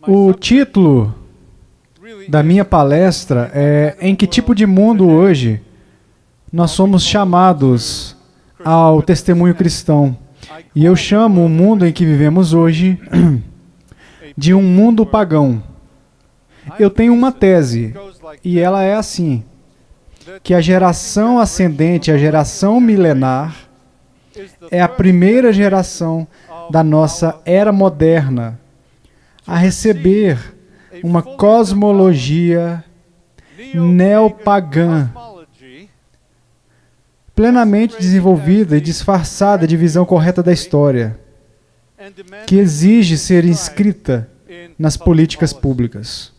O título da minha palestra é Em que tipo de mundo hoje nós somos chamados ao testemunho cristão? E eu chamo o mundo em que vivemos hoje de um mundo pagão. Eu tenho uma tese, e ela é assim, que a geração ascendente, a geração milenar, é a primeira geração da nossa era moderna a receber uma cosmologia neopagã, plenamente desenvolvida e disfarçada de visão correta da história, que exige ser inscrita nas políticas públicas.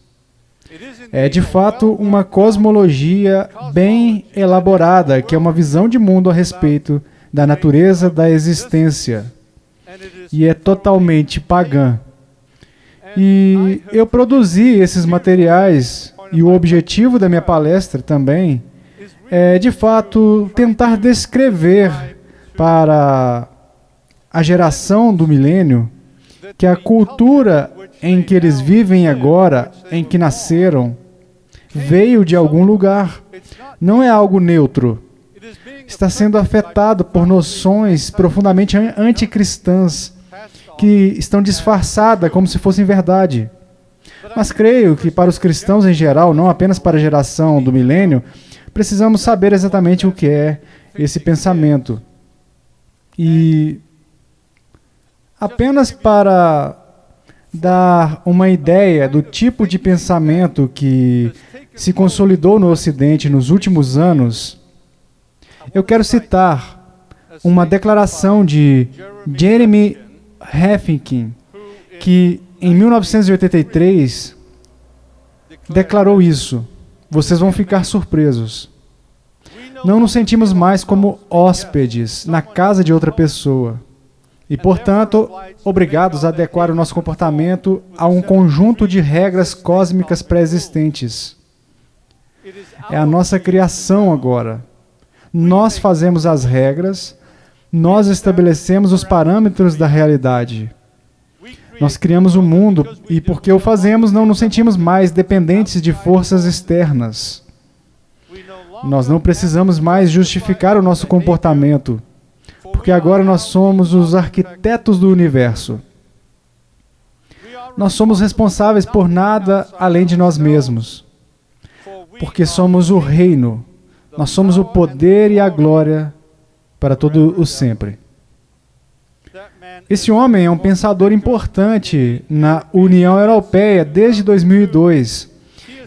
É, de fato, uma cosmologia bem elaborada, que é uma visão de mundo a respeito da natureza da existência, e é totalmente pagã. E eu produzi esses materiais, e o objetivo da minha palestra também é, de fato, tentar descrever para a geração do milênio que a cultura em que eles vivem agora, em que nasceram, veio de algum lugar. Não é algo neutro. Está sendo afetado por noções profundamente anticristãs, que estão disfarçadas como se fossem verdade. Mas creio que para os cristãos em geral, não apenas para a geração do milênio, precisamos saber exatamente o que é esse pensamento. E apenas para dar uma ideia do tipo de pensamento que se consolidou no Ocidente nos últimos anos, eu quero citar uma declaração de Jeremy Rifkin, que em 1983 declarou isso. Vocês vão ficar surpresos. Não nos sentimos mais como hóspedes na casa de outra pessoa. E, portanto, obrigados a adequar o nosso comportamento a um conjunto de regras cósmicas pré-existentes. É a nossa criação agora. Nós fazemos as regras, nós estabelecemos os parâmetros da realidade. Nós criamos o mundo e, porque o fazemos, não nos sentimos mais dependentes de forças externas. Nós não precisamos mais justificar o nosso comportamento, porque agora nós somos os arquitetos do universo. Nós somos responsáveis por nada além de nós mesmos, porque somos o reino. Nós somos o poder e a glória para todo o sempre. Esse homem é um pensador importante na União Europeia desde 2002.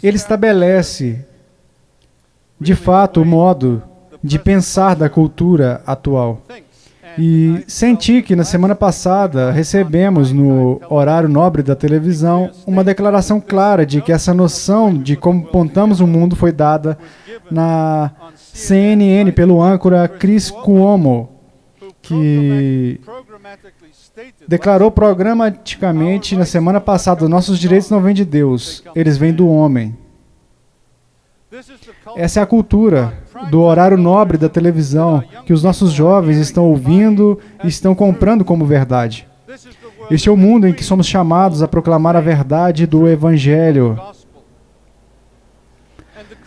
Ele estabelece, de fato, o modo de pensar da cultura atual. E senti que na semana passada recebemos no horário nobre da televisão uma declaração clara de que essa noção de como pontamos o mundo foi dada na CNN pelo âncora Chris Cuomo, que declarou programaticamente na semana passada: nossos direitos não vêm de Deus, eles vêm do homem. Essa é a cultura do horário nobre da televisão que os nossos jovens estão ouvindo e estão comprando como verdade. Este é o mundo em que somos chamados a proclamar a verdade do Evangelho.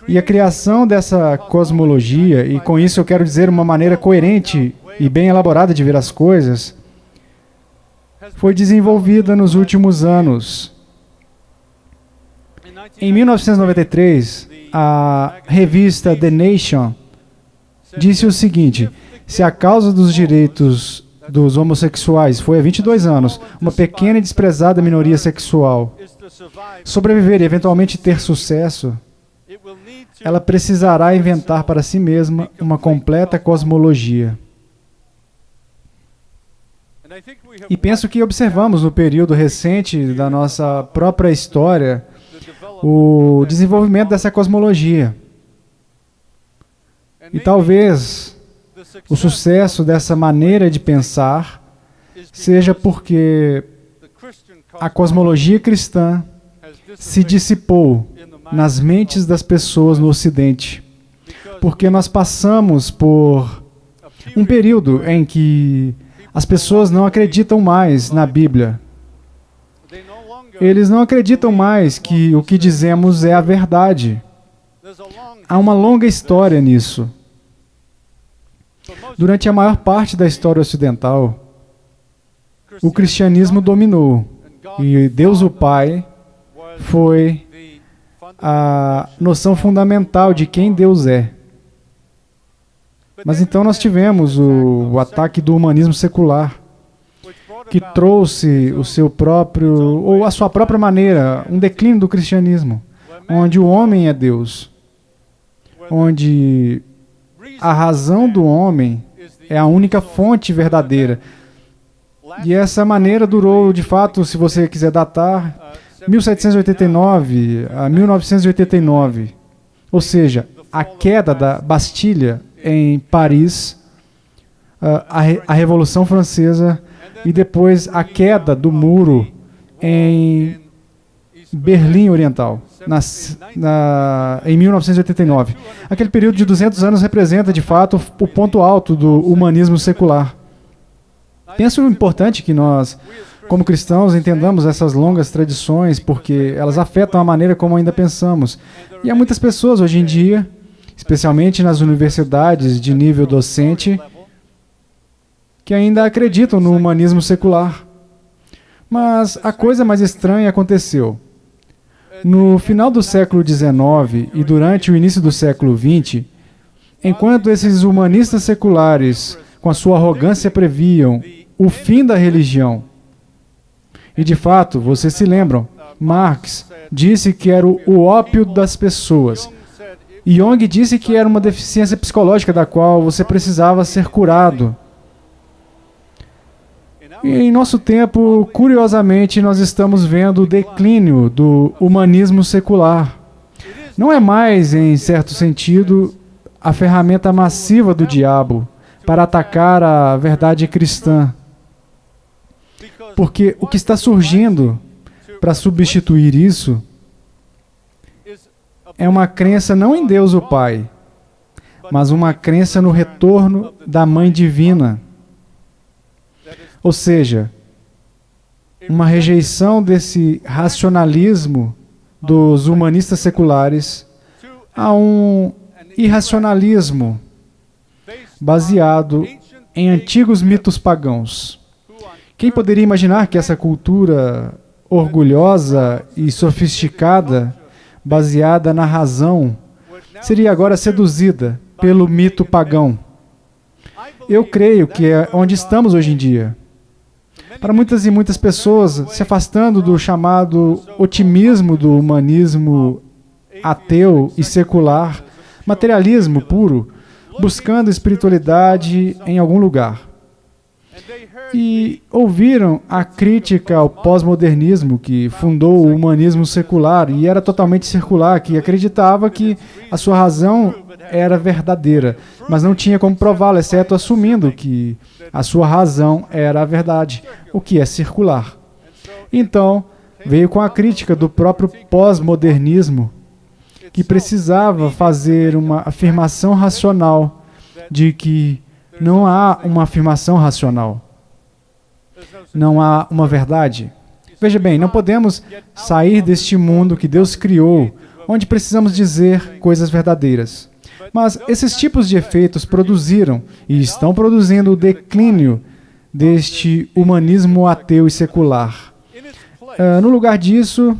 E a criação dessa cosmologia, e com isso eu quero dizer uma maneira coerente e bem elaborada de ver as coisas, foi desenvolvida nos últimos anos. Em 1993, a revista The Nation disse o seguinte: se a causa dos direitos dos homossexuais foi há 22 anos, uma pequena e desprezada minoria sexual, sobreviver e eventualmente ter sucesso, ela precisará inventar para si mesma uma completa cosmologia. E penso que observamos no período recente da nossa própria história o desenvolvimento dessa cosmologia. E talvez o sucesso dessa maneira de pensar seja porque a cosmologia cristã se dissipou nas mentes das pessoas no Ocidente. Porque nós passamos por um período em que as pessoas não acreditam mais na Bíblia. Eles não acreditam mais que o que dizemos é a verdade. Há uma longa história nisso. Durante a maior parte da história ocidental, o cristianismo dominou. E Deus o Pai foi a noção fundamental de quem Deus é. Mas então nós tivemos o ataque do humanismo secular, que trouxe o seu próprio, ou a sua própria maneira, um declínio do cristianismo, onde o homem é Deus, onde a razão do homem é a única fonte verdadeira. E essa maneira durou, de fato, se você quiser datar, 1789 a 1989. Ou seja, a queda da Bastilha em Paris, a Revolução Francesa e depois a queda do muro em Berlim Oriental, em 1989. Aquele período de 200 anos representa, de fato, o ponto alto do humanismo secular. Penso importante que nós, como cristãos, entendamos essas longas tradições, porque elas afetam a maneira como ainda pensamos. E há muitas pessoas hoje em dia, especialmente nas universidades de nível docente, que ainda acreditam no humanismo secular. Mas a coisa mais estranha aconteceu. No final do século XIX e durante o início do século XX, enquanto esses humanistas seculares, com a sua arrogância, previam o fim da religião, e de fato, vocês se lembram, Marx disse que era o ópio das pessoas. Jung disse que era uma deficiência psicológica da qual você precisava ser curado. E em nosso tempo, curiosamente, nós estamos vendo o declínio do humanismo secular. Não é mais, em certo sentido, a ferramenta massiva do diabo para atacar a verdade cristã. Porque o que está surgindo para substituir isso é uma crença não em Deus o Pai, mas uma crença no retorno da Mãe Divina. Ou seja, uma rejeição desse racionalismo dos humanistas seculares a um irracionalismo baseado em antigos mitos pagãos. Quem poderia imaginar que essa cultura orgulhosa e sofisticada, baseada na razão, seria agora seduzida pelo mito pagão? Eu creio que é onde estamos hoje em dia. Para muitas e muitas pessoas, se afastando do chamado otimismo do humanismo ateu e secular, materialismo puro, buscando espiritualidade em algum lugar. E ouviram a crítica ao pós-modernismo que fundou o humanismo secular e era totalmente circular, que acreditava que a sua razão era verdadeira, mas não tinha como prová-la, exceto assumindo que a sua razão era a verdade, o que é circular. Então, veio com a crítica do próprio pós-modernismo, que precisava fazer uma afirmação racional de que não há uma afirmação racional. Não há uma verdade. Veja bem, não podemos sair deste mundo que Deus criou, onde precisamos dizer coisas verdadeiras. Mas esses tipos de efeitos produziram e estão produzindo o declínio deste humanismo ateu e secular. No lugar disso,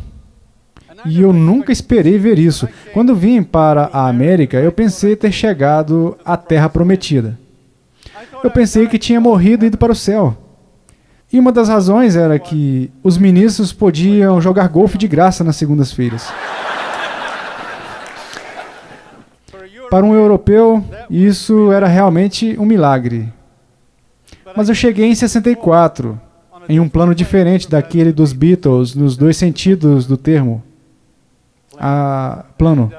e eu nunca esperei ver isso, quando vim para a América, eu pensei ter chegado à Terra Prometida. Eu pensei que tinha morrido e ido para o céu. E uma das razões era que os ministros podiam jogar golfe de graça nas segundas-feiras. Para um europeu, isso era realmente um milagre. Mas eu cheguei em 64, em um plano diferente daquele dos Beatles, nos dois sentidos do termo. Plano.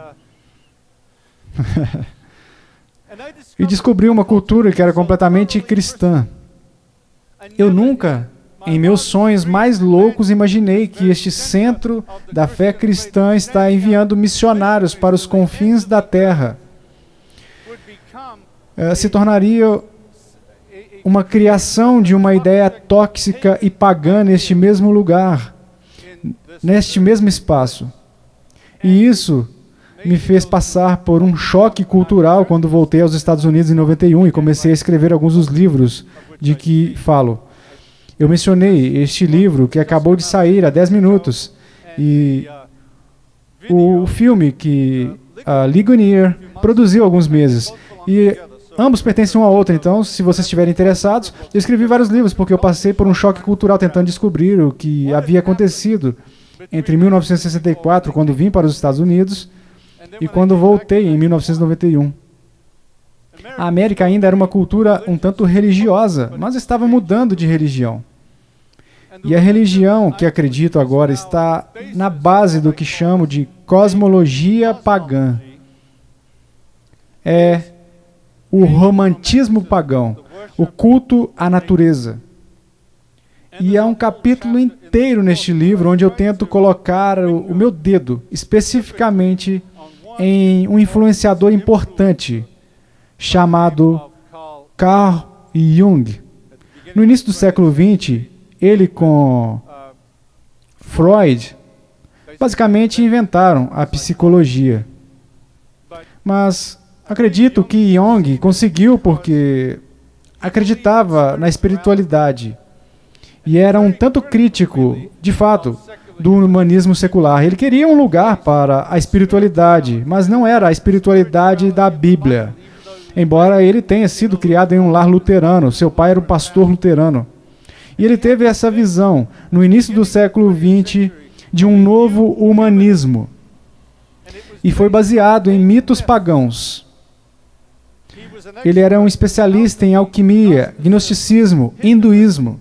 E descobri uma cultura que era completamente cristã. Eu nunca, em meus sonhos mais loucos, imaginei que este centro da fé cristã está enviando missionários para os confins da terra. Se tornaria uma criação de uma ideia tóxica e pagã neste mesmo lugar, neste mesmo espaço. E isso me fez passar por um choque cultural quando voltei aos Estados Unidos em 91 e comecei a escrever alguns dos livros de que falo. Eu mencionei este livro que acabou de sair há 10 minutos e o filme que a Ligonier produziu há alguns meses. E ambos pertencem um ao outro, então, se vocês estiverem interessados, eu escrevi vários livros porque eu passei por um choque cultural tentando descobrir o que havia acontecido entre 1964, quando vim para os Estados Unidos, e quando voltei em 1991. A América ainda era uma cultura um tanto religiosa, mas estava mudando de religião. E a religião que acredito agora está na base do que chamo de cosmologia pagã. É o romantismo pagão, o culto à natureza. E há um capítulo inteiro neste livro onde eu tento colocar o meu dedo especificamente em um influenciador importante chamado Carl Jung. No início do século XX, ele com Freud basicamente inventaram a psicologia. Mas acredito que Jung conseguiu porque acreditava na espiritualidade e era um tanto crítico, de fato, do humanismo secular. Ele queria um lugar para a espiritualidade, mas não era a espiritualidade da Bíblia. Embora ele tenha sido criado em um lar luterano, seu pai era um pastor luterano. E ele teve essa visão, no início do século XX, de um novo humanismo. E foi baseado em mitos pagãos. Ele era um especialista em alquimia, gnosticismo, hinduísmo.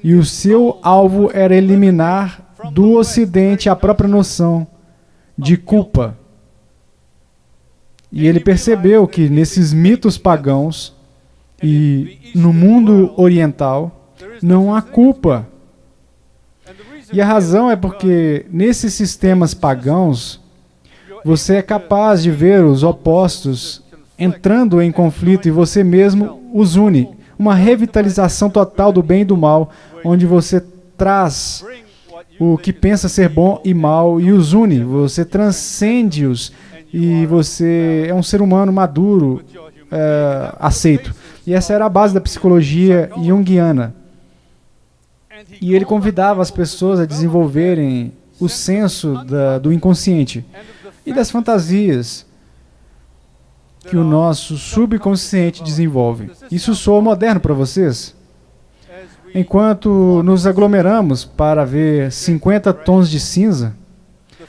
E o seu alvo era eliminar do Ocidente a própria noção de culpa. E ele percebeu que nesses mitos pagãos e no mundo oriental não há culpa. E a razão é porque nesses sistemas pagãos você é capaz de ver os opostos entrando em conflito e você mesmo os une. Uma revitalização total do bem e do mal, onde você traz o que pensa ser bom e mal e os une. Você transcende-os e você é um ser humano maduro, aceito. E essa era a base da psicologia junguiana. E ele convidava as pessoas a desenvolverem o senso do inconsciente e das fantasias que o nosso subconsciente desenvolve. Isso soa moderno para vocês? Enquanto nos aglomeramos para ver 50 tons de cinza,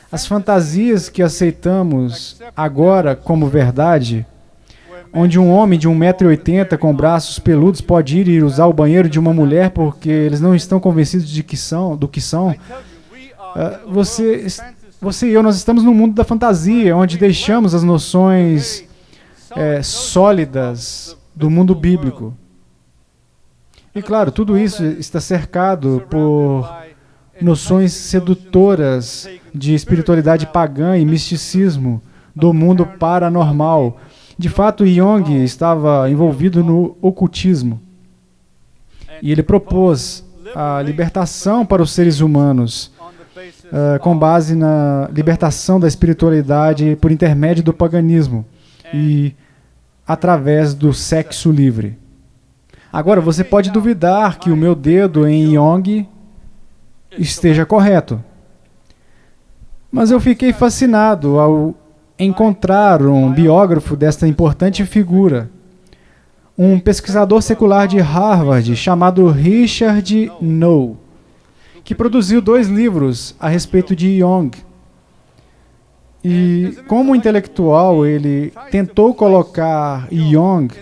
as fantasias que aceitamos agora como verdade, onde um homem de 1,80 m com braços peludos pode ir e usar o banheiro de uma mulher porque eles não estão convencidos do que são, você e eu, nós estamos no mundo da fantasia, onde deixamos as noções sólidas do mundo bíblico. E claro, tudo isso está cercado por noções sedutoras de espiritualidade pagã e misticismo do mundo paranormal. De fato, Jung estava envolvido no ocultismo. E ele propôs a libertação para os seres humanos, com base na libertação da espiritualidade por intermédio do paganismo e através do sexo livre. Agora, você pode duvidar que o meu dedo em Jung esteja correto. Mas eu fiquei fascinado ao encontrar um biógrafo desta importante figura, um pesquisador secular de Harvard chamado Richard Noll, que produziu 2 livros a respeito de Jung. E, como intelectual, ele tentou colocar Jung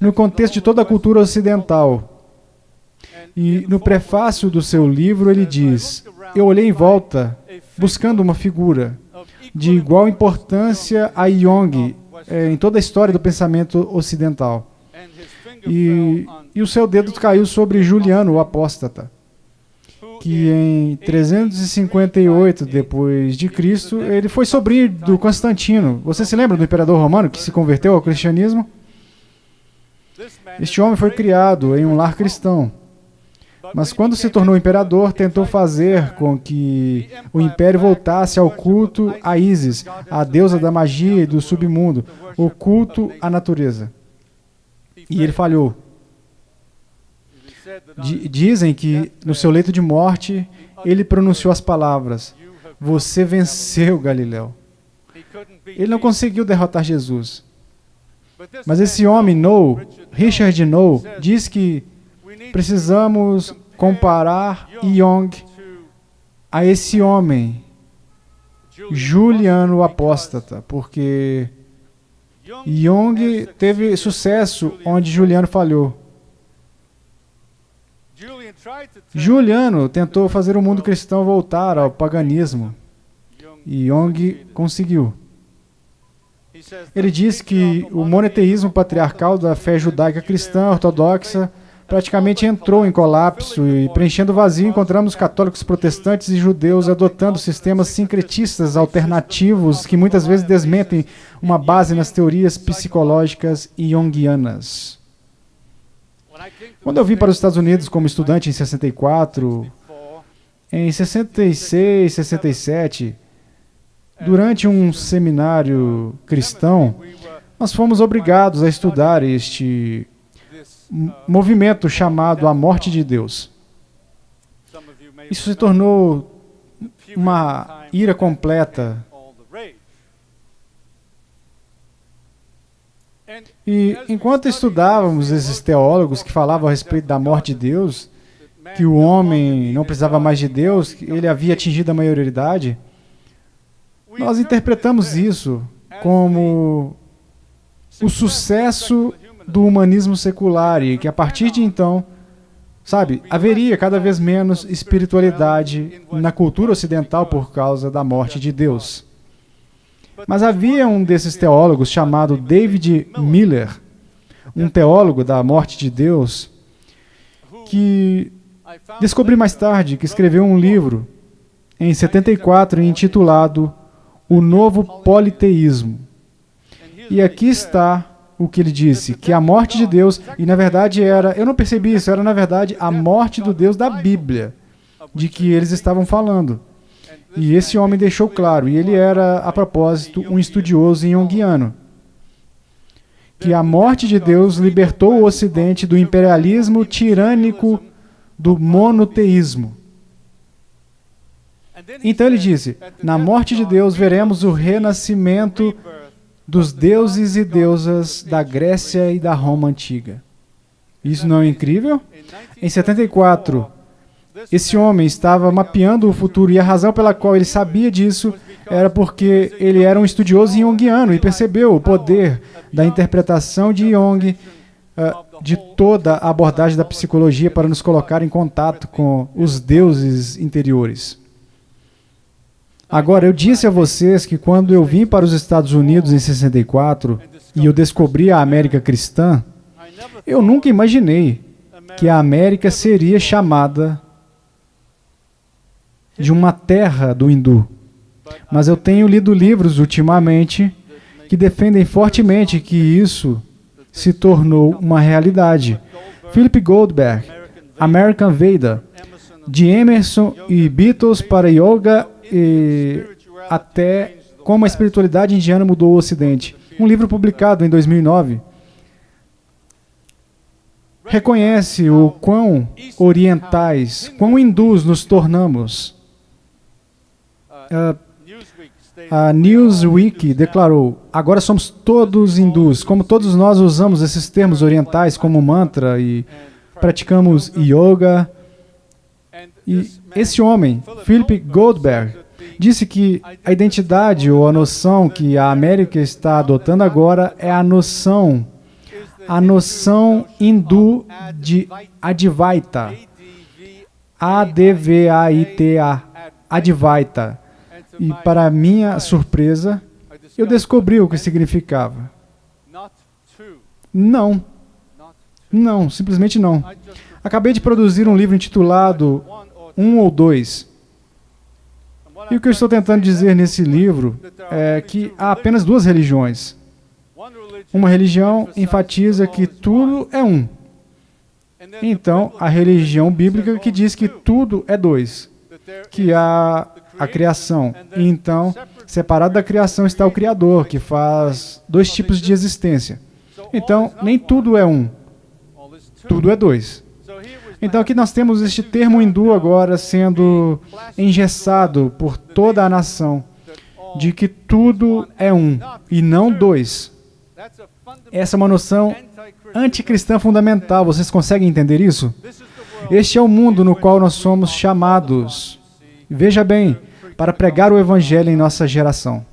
no contexto de toda a cultura ocidental. E, no prefácio do seu livro, ele diz: eu olhei em volta, buscando uma figura de igual importância a Jung em toda a história do pensamento ocidental. E o seu dedo caiu sobre Juliano, o apóstata, que em 358 depois de Cristo, ele foi sobrinho do Constantino. Você se lembra do imperador romano que se converteu ao cristianismo? Este homem foi criado em um lar cristão, Mas quando se tornou imperador, tentou fazer com que o império voltasse ao culto a Ísis, a deusa da magia e do submundo, o culto à natureza. E ele falhou. Dizem que no seu leito de morte, ele pronunciou as palavras: "Você venceu, Galileu." Ele não conseguiu derrotar Jesus. Mas esse homem, Richard Noe, diz que precisamos comparar Young a esse homem, Juliano o Apóstata, porque Young teve sucesso onde Juliano falhou. Juliano tentou fazer o mundo cristão voltar ao paganismo e Young conseguiu. Ele diz que o monoteísmo patriarcal da fé judaica cristã ortodoxa praticamente entrou em colapso e, preenchendo o vazio, encontramos católicos protestantes e judeus adotando sistemas sincretistas alternativos que muitas vezes desmentem uma base nas teorias psicológicas junguianas. Quando eu vim para os Estados Unidos como estudante em 64, em 66, 67, durante um seminário cristão, nós fomos obrigados a estudar este movimento chamado a morte de Deus. Isso se tornou uma ira completa. E enquanto estudávamos esses teólogos que falavam a respeito da morte de Deus, que o homem não precisava mais de Deus, que ele havia atingido a maioridade, nós interpretamos isso como o sucesso do humanismo secular e que a partir de então, haveria cada vez menos espiritualidade na cultura ocidental por causa da morte de Deus. Mas havia um desses teólogos chamado David Miller, um teólogo da morte de Deus, que descobri mais tarde que escreveu um livro em 74 intitulado O Novo Politeísmo. E aqui está o que ele disse, que a morte de Deus, e na verdade eu não percebi isso, era na verdade a morte do Deus da Bíblia, de que eles estavam falando. E esse homem deixou claro, e ele era, a propósito, um estudioso junguiano, que a morte de Deus libertou o Ocidente do imperialismo tirânico do monoteísmo. Então ele disse, na morte de Deus veremos o renascimento dos deuses e deusas da Grécia e da Roma antiga. Isso não é incrível? Em 74, esse homem estava mapeando o futuro e a razão pela qual ele sabia disso era porque ele era um estudioso junguiano e percebeu o poder da interpretação de Jung, de toda a abordagem da psicologia para nos colocar em contato com os deuses interiores. Agora, eu disse a vocês que quando eu vim para os Estados Unidos em 64 e eu descobri a América cristã, eu nunca imaginei que a América seria chamada de uma terra do hindu. Mas eu tenho lido livros ultimamente que defendem fortemente que isso se tornou uma realidade. Philip Goldberg, American Veda, de Emerson e Beatles para yoga e até como a espiritualidade indiana mudou o Ocidente. Um livro publicado em 2009 reconhece o quão orientais, quão hindus nos tornamos. A Newsweek declarou, agora somos todos hindus, como todos nós usamos esses termos orientais como mantra e praticamos yoga. E esse homem, Philip Goldberg, disse que a identidade ou a noção que a América está adotando agora é a noção hindu de Advaita. A-D-V-A-I-T-A. Advaita. E para minha surpresa, eu descobri o que significava. Não. Não, simplesmente não. Acabei de produzir um livro intitulado 1 ou 2. E o que eu estou tentando dizer nesse livro é que há apenas duas religiões. Uma religião enfatiza que tudo é um. Então, a religião bíblica que diz que tudo é dois, que há a criação. E então, separado da criação está o Criador, que faz dois tipos de existência. Então, nem tudo é um, tudo é dois. Então, aqui nós temos este termo hindu agora sendo engessado por toda a nação, de que tudo é um e não dois. Essa é uma noção anticristã fundamental. Vocês conseguem entender isso? Este é o mundo no qual nós somos chamados, veja bem, para pregar o Evangelho em nossa geração.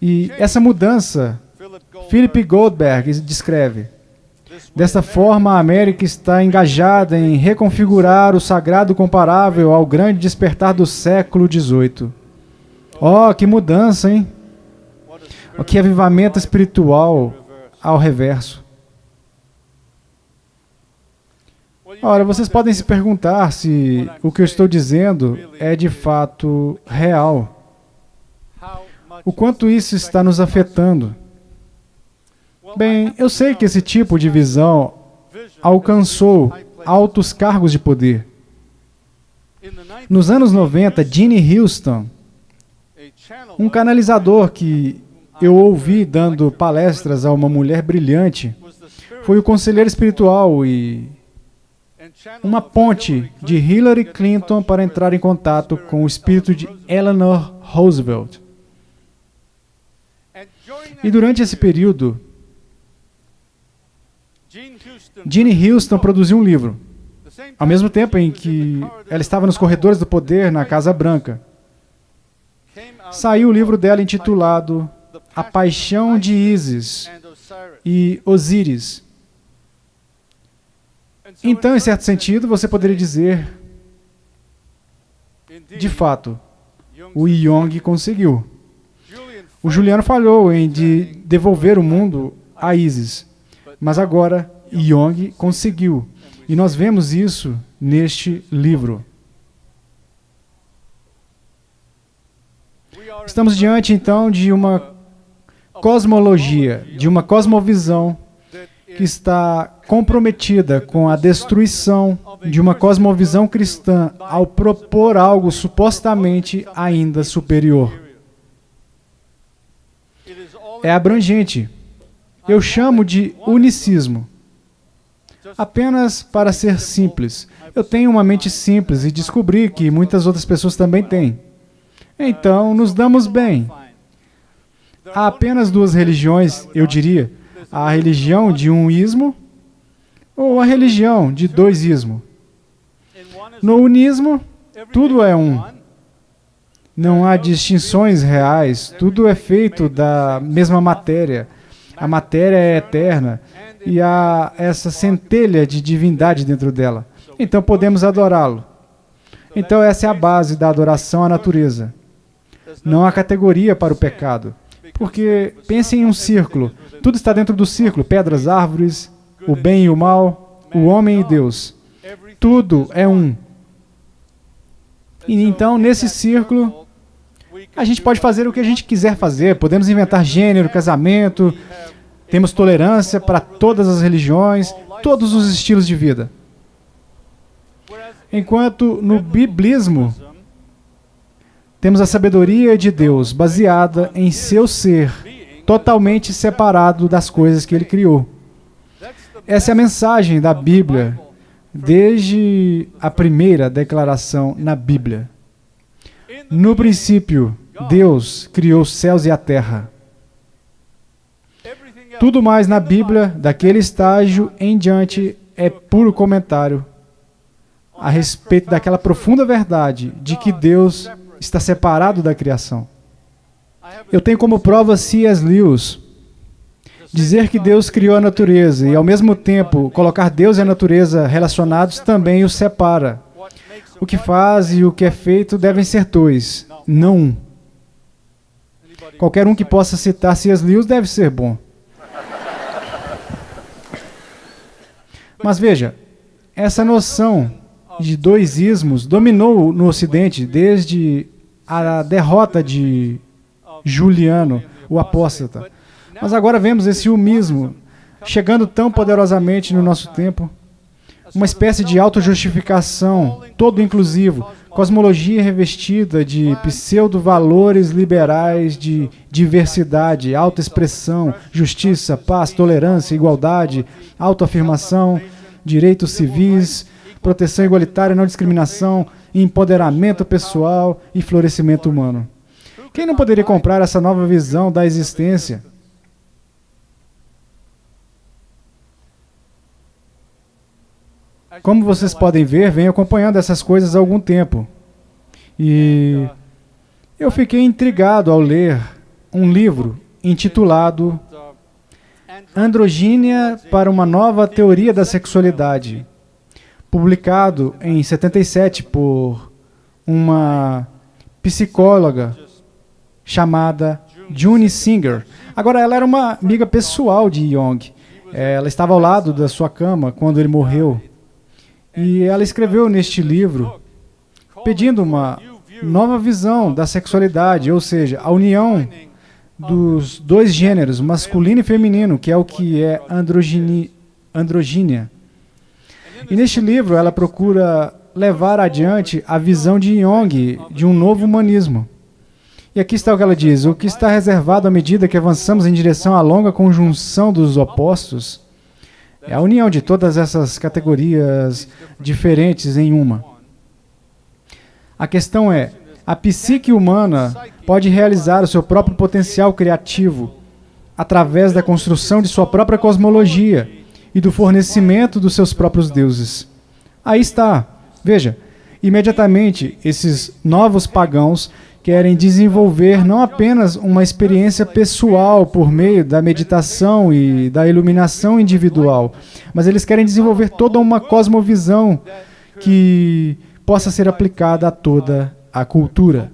E essa mudança, Philip Goldberg descreve. Desta forma, a América está engajada em reconfigurar o sagrado comparável ao grande despertar do século XVIII. Oh, que mudança, hein? Oh, que avivamento espiritual ao reverso. Ora, vocês podem se perguntar se o que eu estou dizendo é de fato real. O quanto isso está nos afetando? Bem, eu sei que esse tipo de visão alcançou altos cargos de poder. Nos anos 90, Gene Houston, um canalizador que eu ouvi dando palestras a uma mulher brilhante, foi o conselheiro espiritual e uma ponte de Hillary Clinton para entrar em contato com o espírito de Eleanor Roosevelt. E durante esse período, Gene Houston produziu um livro, ao mesmo tempo em que ela estava nos corredores do poder na Casa Branca. Saiu o livro dela intitulado A Paixão de Ísis e Osíris. Então, em certo sentido, você poderia dizer, de fato, o Jung conseguiu. O Juliano falhou em devolver o mundo a Ísis, mas agora Jung conseguiu. E nós vemos isso neste livro. Estamos diante, então, de uma cosmologia, de uma cosmovisão que está comprometida com a destruição de uma cosmovisão cristã ao propor algo supostamente ainda superior. É abrangente. Eu chamo de unicismo. Apenas para ser simples. Eu tenho uma mente simples e descobri que muitas outras pessoas também têm. Então, nos damos bem. Há apenas duas religiões, eu diria. A religião de um ismo ou a religião de dois ismos. No unismo, tudo é um. Não há distinções reais, tudo é feito da mesma matéria. A matéria é eterna e há essa centelha de divindade dentro dela. Então podemos adorá-lo. Então essa é a base da adoração à natureza. Não há categoria para o pecado. Porque pensem em um círculo. Tudo está dentro do círculo. Pedras, árvores, o bem e o mal, o homem e Deus. Tudo é um. E então, nesse círculo, a gente pode fazer o que a gente quiser fazer. Podemos inventar gênero, casamento. Temos tolerância para todas as religiões, todos os estilos de vida. Enquanto no biblismo, temos a sabedoria de Deus baseada em seu ser, totalmente separado das coisas que Ele criou. Essa é a mensagem da Bíblia, desde a primeira declaração na Bíblia. No princípio, Deus criou os céus e a terra. Tudo mais na Bíblia, daquele estágio em diante, é puro comentário a respeito daquela profunda verdade de que Deus está separado da criação. Eu tenho como prova C.S. Lewis. Dizer que Deus criou a natureza e, ao mesmo tempo, colocar Deus e a natureza relacionados também os separa. O que faz e o que é feito devem ser dois, não um. Qualquer um que possa citar C.S. Lewis deve ser bom. Mas veja, essa noção de dois ismos dominou no Ocidente desde a derrota de Juliano, o apóstata. Mas agora vemos esse unismo chegando tão poderosamente no nosso tempo. uma espécie de autojustificação, todo inclusivo, cosmologia revestida de pseudo-valores liberais de diversidade, autoexpressão, justiça, paz, tolerância, igualdade, autoafirmação, direitos civis, proteção igualitária, não discriminação, empoderamento pessoal e florescimento humano. Quem não poderia comprar essa nova visão da existência? Como vocês podem ver, venho acompanhando essas coisas há algum tempo. E eu fiquei intrigado ao ler um livro intitulado Androgínia para uma Nova Teoria da Sexualidade, publicado em 77 por uma psicóloga chamada June Singer. Agora, ela era uma amiga pessoal de Jung. Ela estava ao lado da sua cama quando ele morreu. E ela escreveu neste livro pedindo uma nova visão da sexualidade, ou seja, a união dos dois gêneros, masculino e feminino, que é o que é androgínia. E neste livro ela procura levar adiante a visão de Jung de um novo humanismo. E aqui está o que ela diz: o que está reservado à medida que avançamos em direção à longa conjunção dos opostos é a união de todas essas categorias diferentes em uma. A questão é, a psique humana pode realizar o seu próprio potencial criativo através da construção de sua própria cosmologia e do fornecimento dos seus próprios deuses. Aí está. Veja, imediatamente esses novos pagãos querem desenvolver não apenas uma experiência pessoal por meio da meditação e da iluminação individual, mas eles querem desenvolver toda uma cosmovisão que possa ser aplicada a toda a cultura.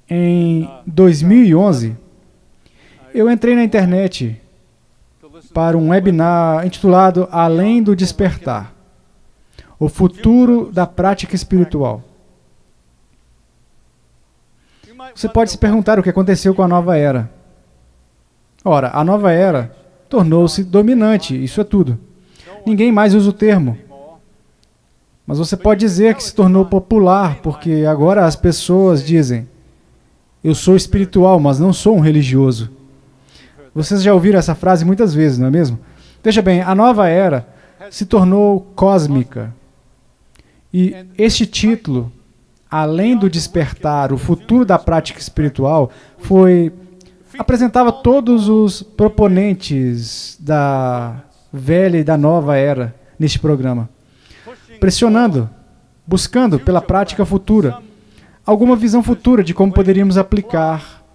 Em 2011, eu entrei na internet para um webinar intitulado Além do Despertar, o futuro da prática espiritual. Você pode se perguntar o que aconteceu com a nova era. Ora, a nova era tornou-se dominante, isso é tudo. Ninguém mais usa o termo. Mas você pode dizer que se tornou popular, porque agora as pessoas dizem: eu sou espiritual, mas não sou um religioso. Vocês já ouviram essa frase muitas vezes, não é mesmo? Veja bem, a nova era se tornou cósmica. E este título, Além do Despertar, o futuro da prática espiritual, apresentava todos os proponentes da velha e da nova era neste programa, pressionando, buscando pela prática futura, alguma visão futura de como poderíamos aplicar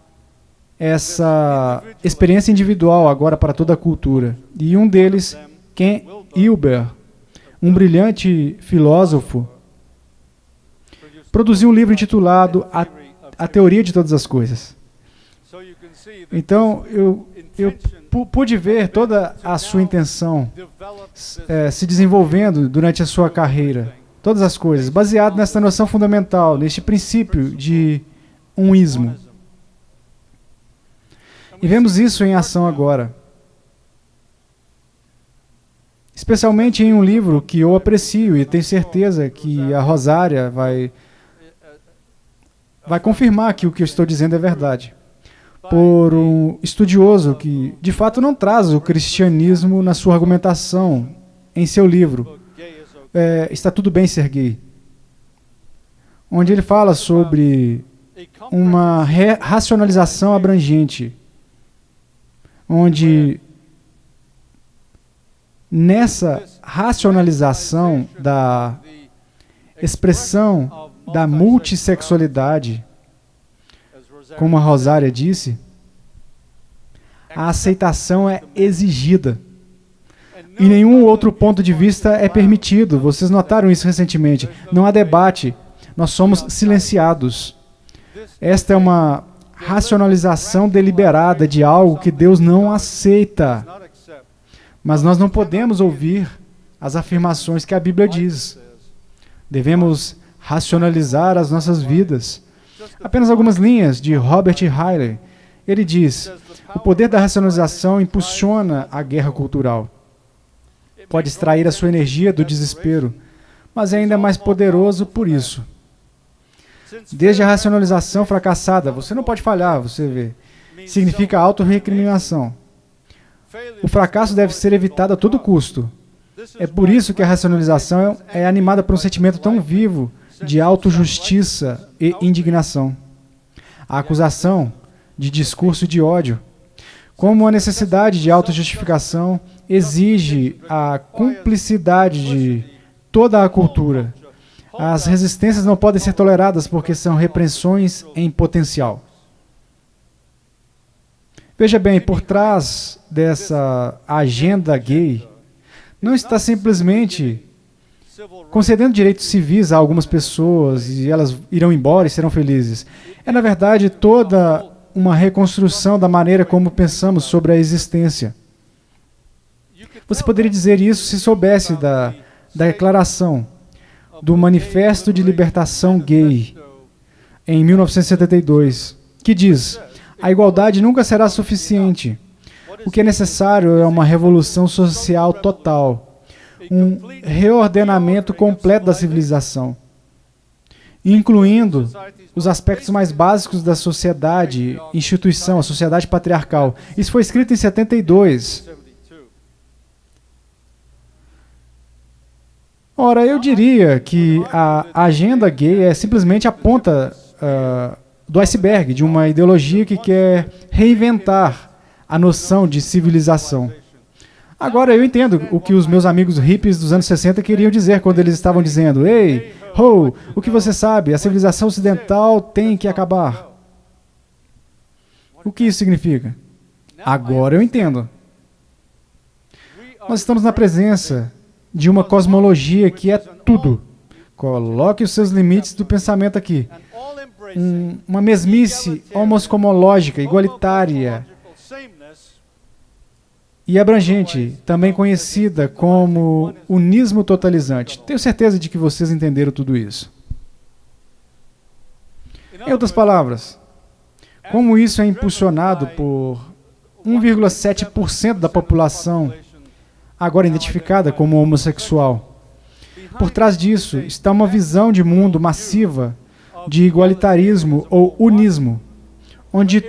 essa experiência individual agora para toda a cultura. E um deles, Ken Wilber, um brilhante filósofo, produziu um livro intitulado A Teoria de Todas as Coisas. Então, eu pude ver toda a sua intenção se desenvolvendo durante a sua carreira. Todas as coisas, baseado nessa noção fundamental, neste princípio de unismo. E vemos isso em ação agora. Especialmente em um livro que eu aprecio e tenho certeza que a Rosária vai confirmar que o que eu estou dizendo é verdade. Por um estudioso que, de fato, não traz o cristianismo na sua argumentação em seu livro. Está Tudo Bem Ser Gay. Onde ele fala sobre uma racionalização abrangente. Onde, nessa racionalização da expressão da multissexualidade, como a Rosária disse, a aceitação é exigida. E nenhum outro ponto de vista é permitido. Vocês notaram isso recentemente. Não há debate. Nós somos silenciados. Esta é uma racionalização deliberada de algo que Deus não aceita. Mas nós não podemos ouvir as afirmações que a Bíblia diz. Devemos racionalizar as nossas vidas. Apenas algumas linhas de Robert Hilley. Ele diz: o poder da racionalização impulsiona a guerra cultural. pode extrair a sua energia do desespero, mas é ainda mais poderoso por isso. Desde a racionalização fracassada, você não pode falhar, você vê, significa autorrecriminação. O fracasso deve ser evitado a todo custo. É por isso que a racionalização é animada por um sentimento tão vivo de autojustiça e indignação. A acusação de discurso de ódio, como a necessidade de autojustificação, exige a cumplicidade de toda a cultura. As resistências não podem ser toleradas porque são repressões em potencial. Veja bem, por trás dessa agenda gay, não está simplesmente concedendo direitos civis a algumas pessoas e elas irão embora e serão felizes. É, na verdade, toda uma reconstrução da maneira como pensamos sobre a existência. Você poderia dizer isso se soubesse da declaração do Manifesto de Libertação Gay, em 1972, que diz: a igualdade nunca será suficiente. O que é necessário é uma revolução social total, um reordenamento completo da civilização, incluindo os aspectos mais básicos da sociedade, instituição, a sociedade patriarcal. Isso foi escrito em 72. Ora, eu diria que a agenda gay é simplesmente a ponta do iceberg de uma ideologia que quer reinventar a noção de civilização. Agora, eu entendo o que os meus amigos hippies dos anos 60 queriam dizer quando eles estavam dizendo: ei, ho, o que você sabe? A civilização ocidental tem que acabar. O que isso significa? Agora eu entendo. Nós estamos na presença de uma cosmologia que é tudo. Coloque os seus limites do pensamento aqui. Uma mesmice homoscomológica, igualitária e abrangente, também conhecida como unismo totalizante. Tenho certeza de que vocês entenderam tudo isso. Em outras palavras, como isso é impulsionado por 1,7% da população agora identificada como homossexual. Por trás disso está uma visão de mundo massiva de igualitarismo ou unismo, onde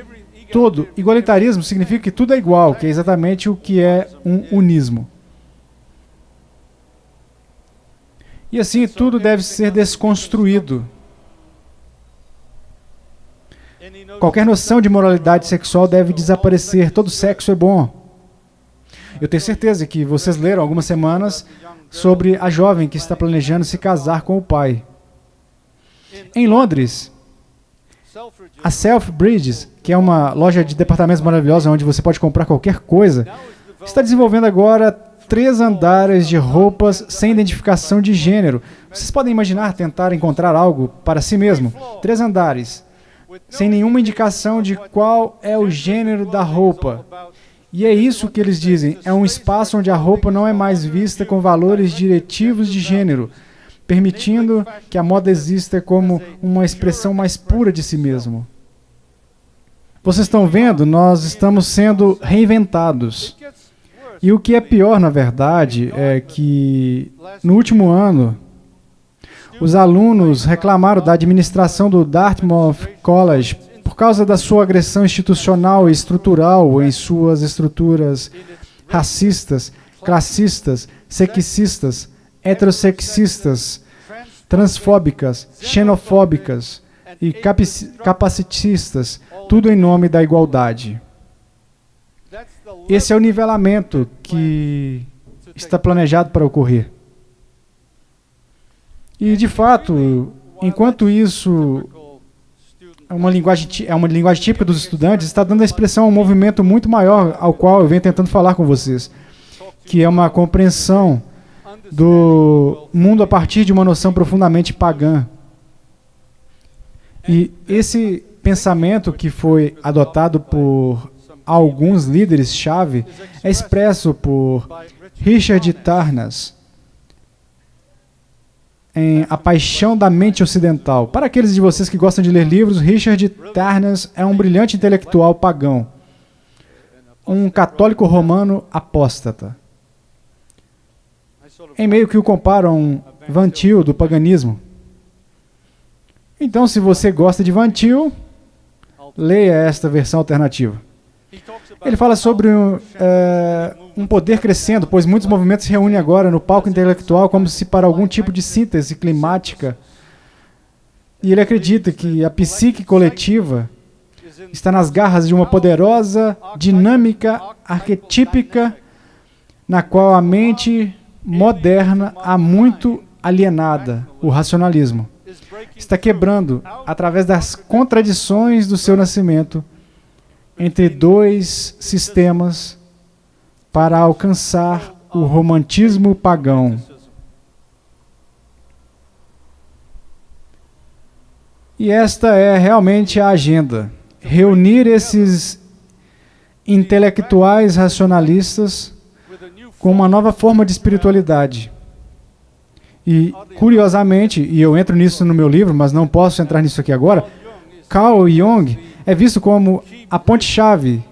todo igualitarismo significa que tudo é igual, que é exatamente o que é um unismo. E assim tudo deve ser desconstruído. Qualquer noção de moralidade sexual deve desaparecer, todo sexo é bom. Eu tenho certeza que vocês leram há algumas semanas sobre a jovem que está planejando se casar com o pai. Em Londres, a Selfridges, que é uma loja de departamentos maravilhosa onde você pode comprar qualquer coisa, está desenvolvendo agora 3 andares de roupas sem identificação de gênero. Vocês podem imaginar tentar encontrar algo para si mesmo? 3 andares, sem nenhuma indicação de qual é o gênero da roupa. E é isso que eles dizem, é um espaço onde a roupa não é mais vista com valores diretivos de gênero, permitindo que a moda exista como uma expressão mais pura de si mesmo. Vocês estão vendo? Nós estamos sendo reinventados. E o que é pior, na verdade, é que no último ano, os alunos reclamaram da administração do Dartmouth College por causa da sua agressão institucional e estrutural em suas estruturas racistas, classistas, sexistas, heterossexistas, transfóbicas, xenofóbicas e capacitistas, tudo em nome da igualdade. Esse é o nivelamento que está planejado para ocorrer. E, de fato, enquanto isso é uma linguagem típica dos estudantes, está dando a expressão a um movimento muito maior ao qual eu venho tentando falar com vocês, que é uma compreensão do mundo a partir de uma noção profundamente pagã. E esse pensamento que foi adotado por alguns líderes-chave é expresso por Richard Tarnas em A Paixão da Mente Ocidental. Para aqueles de vocês que gostam de ler livros, Richard Tarnas é um brilhante intelectual pagão, um católico romano apóstata. em meio que o comparo a um Van Til do paganismo. Então, se você gosta de Van Til, leia esta versão alternativa. Ele fala sobre um poder crescendo, pois muitos movimentos se reúnem agora no palco intelectual como se para algum tipo de síntese climática. E ele acredita que a psique coletiva está nas garras de uma poderosa dinâmica arquetípica na qual a mente moderna há muito alienada, o racionalismo, está quebrando através das contradições do seu nascimento entre dois sistemas para alcançar o romantismo pagão. E esta é realmente a agenda. Reunir esses intelectuais racionalistas com uma nova forma de espiritualidade. E, curiosamente, e eu entro nisso no meu livro, mas não posso entrar nisso aqui agora, Carl Jung é visto como a ponte-chave,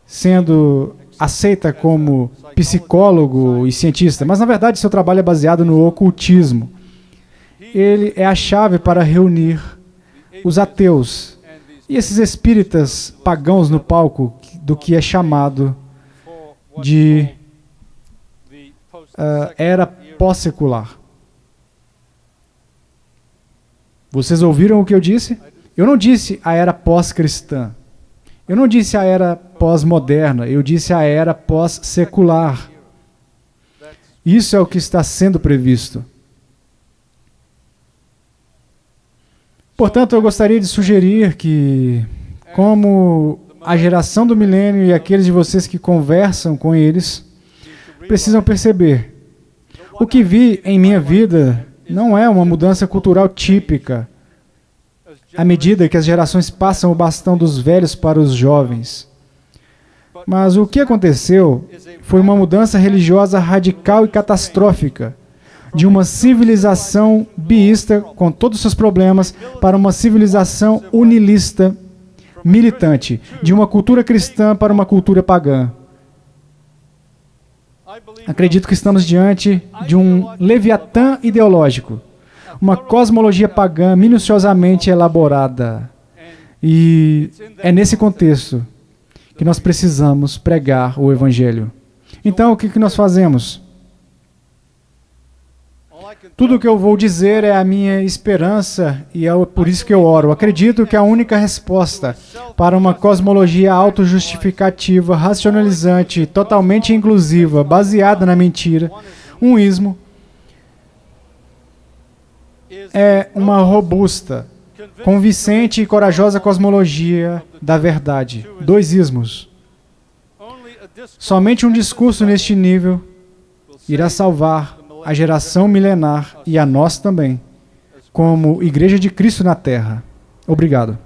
sendo aceita como psicólogo e cientista, mas na verdade seu trabalho é baseado no ocultismo. Ele é a chave para reunir os ateus e esses espíritas pagãos no palco do que é chamado de era pós-secular. Vocês ouviram o que eu disse? Eu não disse a era pós-cristã. Eu não disse a era pós-moderna. Eu disse a era pós-secular. Isso é o que está sendo previsto. Portanto, eu gostaria de sugerir que, como a geração do milênio e aqueles de vocês que conversam com eles, precisam perceber, o que vi em minha vida não é uma mudança cultural típica, à medida que as gerações passam o bastão dos velhos para os jovens. Mas o que aconteceu foi uma mudança religiosa radical e catastrófica, de uma civilização biísta, com todos os seus problemas, para uma civilização unilista, militante, de uma cultura cristã para uma cultura pagã. Acredito que estamos diante de um leviatã ideológico, uma cosmologia pagã minuciosamente elaborada. E é nesse contexto que nós precisamos pregar o Evangelho. Então, o que nós fazemos? Tudo o que eu vou dizer é a minha esperança e é por isso que eu oro. Acredito que a única resposta para uma cosmologia autojustificativa, racionalizante, totalmente inclusiva, baseada na mentira, um ismo, é uma robusta, convincente e corajosa cosmologia da verdade. Dois ismos. Somente um discurso neste nível irá salvar a geração milenar e a nós também, como Igreja de Cristo na Terra. Obrigado.